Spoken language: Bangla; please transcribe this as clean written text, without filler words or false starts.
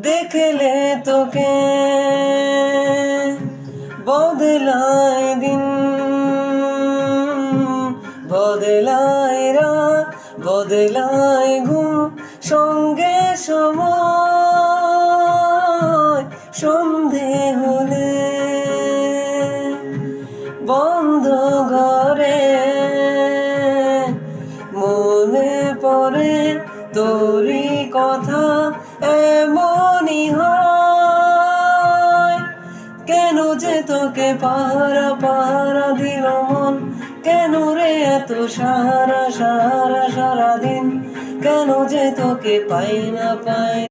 দেখলে তোকে বদলায় দিন, বদলায় রাত, বদলায় ঘুম, সঙ্গে সময় সন্ধে হলে বন্ধ ঘরে মনে পড়ে তোরই কথা, এমনই হয়। কেন যে তোকে পাহারা পাহারা দিল মন, কেন রে এত সারা সারা সারাদিন, কেন যে তোকে পাই না পাই।